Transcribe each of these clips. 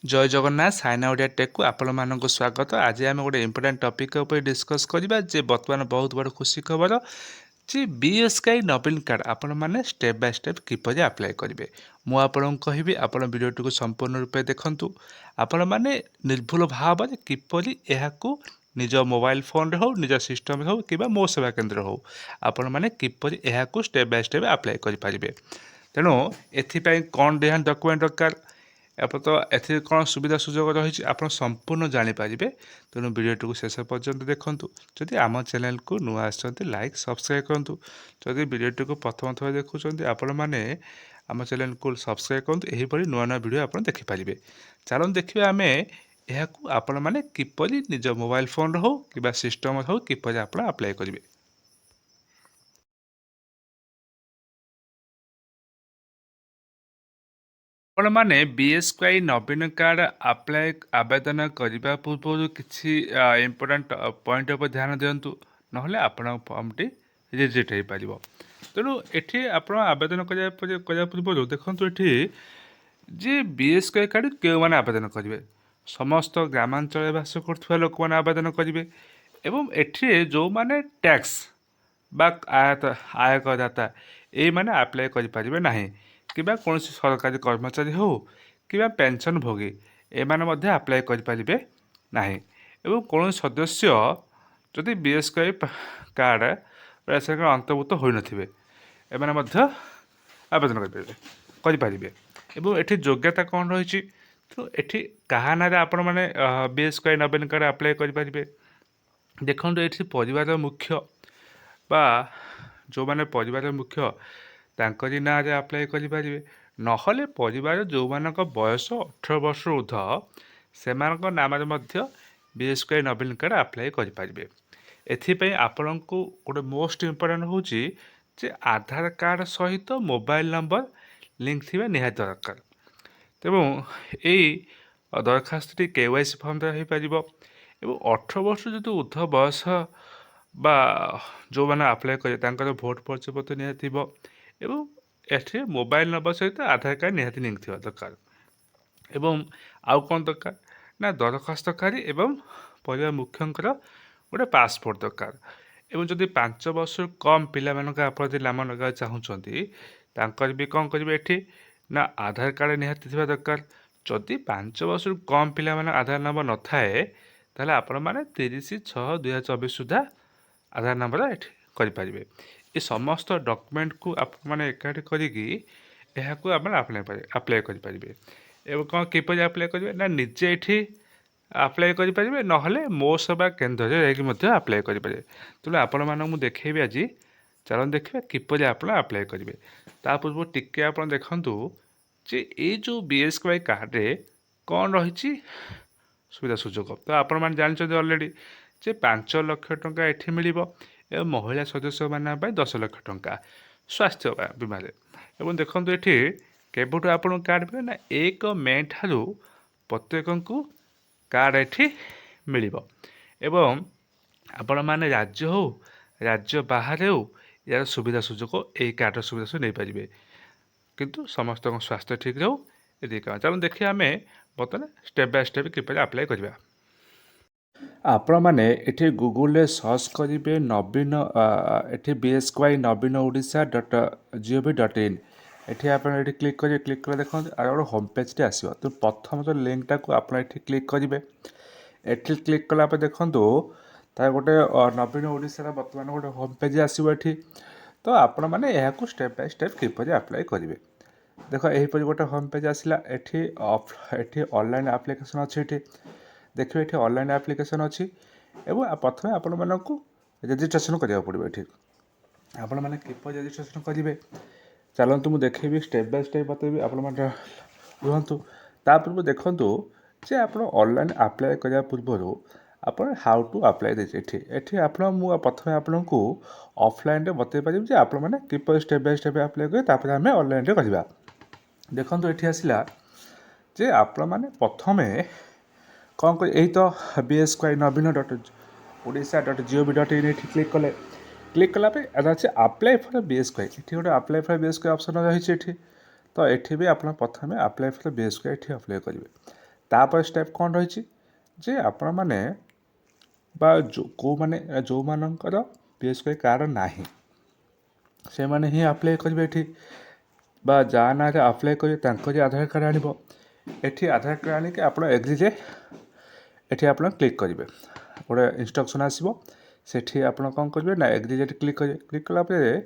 जय जगन्नाथ साइना ओडिया टेक को आपण मानक स्वागत। आज आम गोटे इंपोर्टाट टॉपिक ऊपर डिस्कस करबा जे वर्तमान बहुत बड़ खुशी खबर जे बीएसके नवीन कार्ड आपण माने स्टेप बाय स्टेप किपरि अप्लाई करेंगे। मु आपन कहबी आपण वीडियोटी को संपूर्ण रूपे देखंतु। आपण माने निर्भुल भाव किपरि एहाकू निज मोबाइल फोन रे हो निज सिस्टम रे हो किबा मो सेवा केंद्र हो आपण माने किपरि एहाकू स्टेप बाय स्टेप अप्लाई करि पारिबे। तेणु एथिपाई कौन ध्यान डॉक्यूमेंट दरकार आप तो ए कौन सुविधा सुजोग रही आप संपूर्ण जानीपारे। तेणु वीडियो शेष पर्यंत देखूँ। जदि आम चैनल को नुआ लाइक सब्सक्राइब करूँ। जदि वीडियो को प्रथम थर देखुं आपण मैंने आम चैनल को सब्सक्राइब करूँ। यहीपरि नुआ नुआ वीडियो आप देखिपारे। चलो देखिए आम यह आपण मैंने किपरि निज मोबाइल फोन हो कि सिस्टम हो किपरि आप अप्लाई करेंगे। आपण मैंने बीएसके नवीन कार्ड अप्लाई आवेदन करने पूर्व किसी इंपोर्टाट पॉइंट उपर ध्यान दिंतु ना आपण फॉर्मटी रिजेक्ट हो पार। तेणु ये आप आवेदन करने पूर्व देखो ये जे बीएसके कार्ड क्यों मैंने आवेदन करेंगे। समस्त ग्रामांचल बास कर लोक मैंने आवेदन करेंगे एवं एठी जो मैंने टैक्स बा आयकरदाता ये मैंने अप्लाई करें ना कि कौन सरकारी कर्मचारी हो कि पेंशन भोगी एमाने अप्लाई करें ना। एवं कौन सदस्य जदि बीएसके कार्ड अंतर्भुक्त हो नथिबे एमाने आवेदन करें। एवं एठी योग्यता कौन रही तो एठी कहा ना आपण मैंने बीएसके नवीन कार्ड अप्लाई करें। देखो ये परिवार मुख्य बा जो मैंने परिवार मुख्य तांकरी ना रे अप्लाई करें नहले परिवार जो मानक बयस 18 वर्ष ऊर्ध्व से नाम बीएसके नवीन कार्ड अप्लाई करें। एथिपाई आपण को गोटे मोस्ट इम्पोर्टाट हूँ जे आधार कार्ड सहित मोबाइल नंबर लिंक थी निहाती दरकार। तेणु यही दरखास्त केवाईसी फर्म द्वारा हो पार। एवं 18 वर्ष जो ऊर्ध्व बयस बा जो मैंने अप्लाई करें भोट परिचय पत्र निहाती एवं एठी मोबाइल नंबर सहित आधार कार्ड निहाती लिंक थी दरकार। एवं आउ कौन दरकार ना दरखास्तकारी एवं परिवार मुख्यंकर गोटे पासपोर्ट दरकार। एवं जदि 5 वर्ष कम पिला आप नाम लगा चाहूँगी तांकर भी कौन करेंगे एठी ना आधार कार्ड निहाती थिबा दरकार। जदि 5 वर्ष कम पिला आधार नंबर न थाए ताले आपण माने 30/6/2024 सुधा आधार नंबर एठी करें। ये समस्त डॉक्यूमेंट को आप मैंने एकाठी करिकी एहाकू आप अप्लाई करें। एवं कौन किपर अप्लाई करेंगे ना निजे ये अप्लाई करेंगे नहले मो सेवा केन्द्र जाकि अप्लाई करेंगे। तेणु आपण मानक देखी आज चलन देखिए किपर आप अप्लाई करेंगे। ता पूर्व टिके आप देखु जे ये जो बीएसके कार्ड रे कौन रही सुविधा सुजोग तो आपण मैंने जानते अलरेडी जे 5 लाख टंका ये मिल एवं महिला सदस्य मान 10 लाख टंका स्वास्थ्य बीमा। एवं देखो ये केवठू आप कार्ड मिले ना 1 मे ठारू प्रत्येक को कार्ड ये मिल एवं आपण मैंने राज्य हो राज्य बाहर हो यार सुविधा सुजोग यही कार्ड सुविधा सब नहीं पारे किंतु समस्त स्वास्थ्य ठीक रो ये चलो देखिए आम बर्तमान step by step keeper apply करवा। आपण मैंने ये गूगल सर्च करेंगे नवीन ये बीएसके नवीन ओडिशा .gov.in ये आप क्लिक करेंगे। क्लिक कर देखो आर गोटे होम पेज आसो तो प्रथम जो लिंकटा को आप क्लिक करेंगे। ये क्लिक कला देखो तार गोटे नवीन ओडिशा बर्तमान गोटे होम पेज आसो ये तो आपण मैंने यहाँ step by step keeper apply करेंगे। देख यहीपर गोटे होम पेज आसला ये ऑनलाइन एप्लिकेशन अच्छे देखिए ये ऑनलाइन एप्लिकेशन अच्छी एवं प्रथम आपण मानक रजिस्ट्रेशन करा पड़ो। ये आपण मैंने किपर रजिस्ट्रेशन करेंगे चलतु मुझे देखेबी स्टेप बाय स्टेप बतेबी आपण रुहतु। ता पूर्व देखु जे आप ऑनलाइन अप्लाई करने पूर्व आप हाउ टू अप्लाई देखे ये आप प्रथम आपन को ऑफलाइन बतई पारे आप किपर स्टेप बाय स्टेप अप्लाई करें आम ऑनलाइन करवा। देखो ये आसला जे आप प्रथम कौन कर यही तो बीएसके नवीन .ओडिशा.gov.in क्लिक कले। क्लिक कलापर अच्छे अप्लाई फॉर बीएसके ये गोटे अप्लाई फॉर बीएसके ऑप्शन रही तो ये भी आप प्रथम अप्लाई फॉर बीएसके ये अप्लाई करेंगे। तापर स्टेप कौन रही जे आपण मैंने जो मानकर बीएसके कार्ड नाही से मैंने ही अप्लाई करेंगे ये जहाँ ना अप्लाई करेंगे आधार कार्ड आनिब एठी आधार कार्ड आनिक आप एग्रीजे एठी आप क्लिक करेंगे गोटे इंस्ट्रक्शन आसो सेठी आप कौन करेंगे ना एग्रीजे क्लिक करेंगे क्लिक कलापर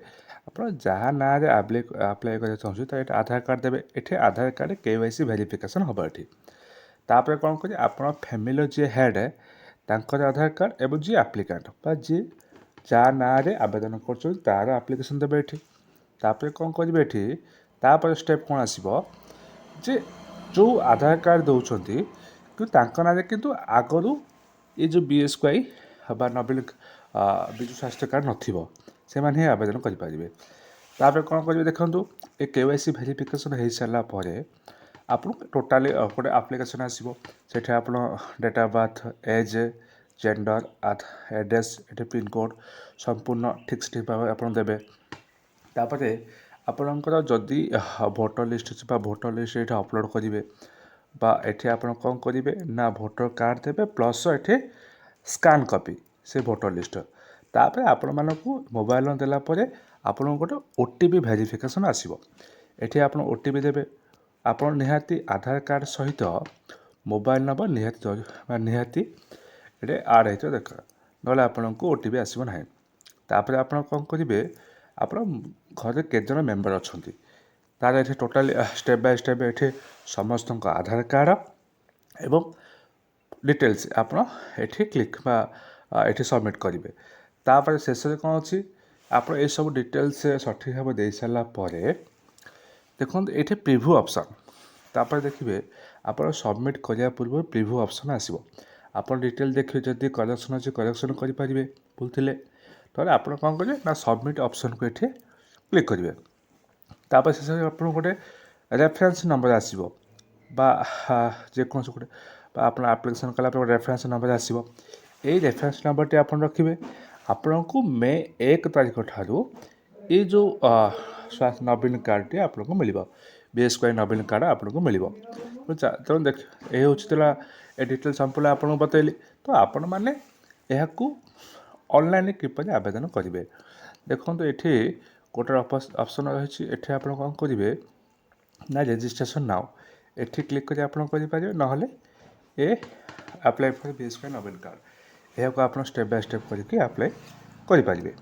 आप जहाँ ना अप्लाई करना चाहूँ तो ये आधार कार्ड देवे ये आधार कार्ड KYC वेरिफिकेशन हम ये तापर कौन करेंगे आप फैमिली जी हेड तांकर आधार कार्ड एवं जी आप्लिकाट बा जी जहाँ ना आवेदन कर आप्लिकेसन देवे ये तापर कौन करेंगे ये तापर स्टेप कौन आसो जे जो आधार कार्ड दौरान कि ना किंतु आगु ये जो BSKY नवीन विजु स्वास्थ्य कार्ड नथिबो से माने आवेदन करेंगे तापर कौन करेंगे देखूँ ये KYC वेरिफिकेशन हो सारा पर आपको टोटाली गोटे आप्लिकेसन आसो से आप date of birth age gender address ये पिनकोड संपूर्ण ठीक भाव आप देवे तापर आपणकर जदि भोटर लिस्ट अच्छे भोटर लिस्ट ये अपलोड करेंगे ये आप कौन करेंगे ना भोटर कार्ड देवे प्लस ये स्कान कॉपी से भोटर लिस्ट तापर आपण मानक मोबाइल देलापर आपन गोटे OTP वेरिफिकेशन आसो ये आप OTP देवे आप निहाती आधार कार्ड सहित मोबाइल नंबर निहाती ये आड हो दरकार ना आपन को OTP आसो ना तापर आप कौन करेंगे आप घर केजन मेम्बर अच्छा तार ये टोटाली स्टेप बाय स्टेप ये समस्त आधार कार्ड एवं डिटेल्स आप क्लिक ये सबमिट करेंगे तापर शेष कौन अच्छी आप ये सब डिटेल्स सठिक भाव दे सारापर देखो ये प्रिव्यू ऑप्शन तापर देखिए आप सबमिट करने पूर्व प्रिव्यू ऑप्शन आसो आप डिटेल देखिए जदि करेक्शन अच्छे करेक्शन करेंगे भूलते तो आप कौन करेंगे ना सबमिट ऑप्शन को ये क्लिक करेंगे तापर शेष आप गोटे रेफरेंस नंबर आसो जेको गोटे आप आप्लिकेसन कलापर रेफरेंस नंबर आसो ये रेफरेंस नंबर टी आप रखिए आपण को मे 1 तारीख ठारू ये जो नवीन कार्ड टी आपको मिल BSKY नवीन कार्ड आपको मिल तेणु देख ये हूँ ए डिटेल संपूर्ण आपको बतैली तो आपण मैंने यहाँ ऑनलाइन किपर आवेदन करेंगे देखो ये गोटे ऑप्शन रही है आप कौन करेंगे ना रजिस्ट्रेशन नाउ ये क्लिक कर आप करेंगे ना ये apply for BSKY Naveen card यह आप स्टेप बाय स्टेप करके अप्लाई करेंगे।